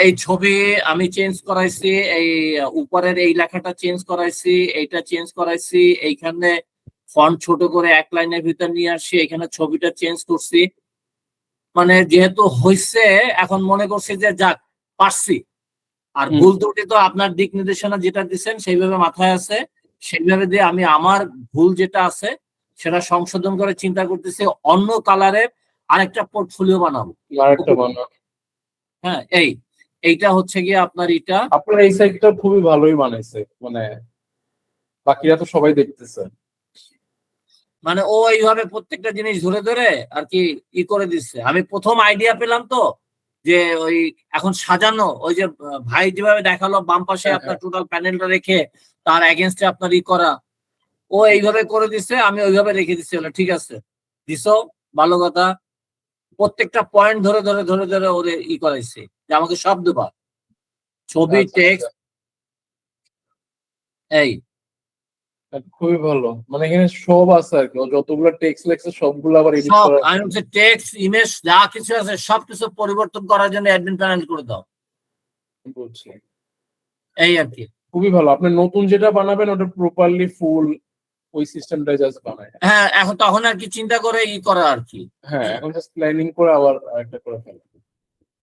এই ছবি আমি চেঞ্জ করাইছি, এই উপরের এই লেখাটা চেঞ্জ করাইছি, এইটা চেঞ্জ করাইছি, এইখানে ফন্ট ছোট করে এক লাইনের ভিতর নিয়ে আসছি, এখানে ছবিটা চেঞ্জ করছি। মানে যেহেতু হইছে, এখন মনে করছি যে যাক পারছি। আর ভুল ত্রুটি তো আপনার দিক নির্দেশনা যেটা দিচ্ছেন সেইভাবে মাথায় আছে, সেইভাবে দিয়ে আমি আমার ভুল যেটা আছে সেটা সংশোধন করে চিন্তা করতেছি অন্য কালারের আরেকটা পোর্টফোলিও বানাবো। হ্যাঁ, এইটা হচ্ছে গিয়ে আপনার এটা আপনার এই সাইডটা খুবই ভালোই বানাইছে, মানে বাকিরা তো সবাই দেখতেছে। মানে ও এইভাবে প্রত্যেকটা জিনিস ধরে ধরে আর কি করে দিচ্ছে। আমি প্রথম আইডিয়া পেলাম তো যে ওই এখন সাজানো, ওই যে ভাই যেভাবে দেখালো বাম পাশে আপনার টোটাল প্যানেলটা রেখে তার এগেনস্টে আপনার করা, ও এইভাবে করে দিচ্ছে, আমি ওইভাবে রেখে দিচ্ছি। ঠিক আছে, দিছো, ভালো কথা। প্রত্যেকটা পয়েন্ট ধরে ধরে ধরে ধরে ওরে করাইছে যে আমাকে সব দেবা, ছবি, টেক্সট। এই খুবই ভালো, মানে এখানে সব আছে আর কি, যতগুলো টেক্সট লেখছে সবগুলো আবার এডিট সব করা আমি হচ্ছে টেক্সট, ইমেজ যা কিছু আছে সবকিছু পরিবর্তন করার জন্য অ্যাডমিন প্যানেল করে দাও। বলছি এই আর কি। খুবই ভালো। আপনি নতুন যেটা বানাবেন ওটা প্রপারলি ফুল ওই সিস্টেমটা জাস্ট বানায়। হ্যাঁ, এখন তখন আর কি চিন্তা করে করা আর কি। হ্যাঁ, এখন জাস্ট প্ল্যানিং করে আবার আরেকটা করে ফেলেন।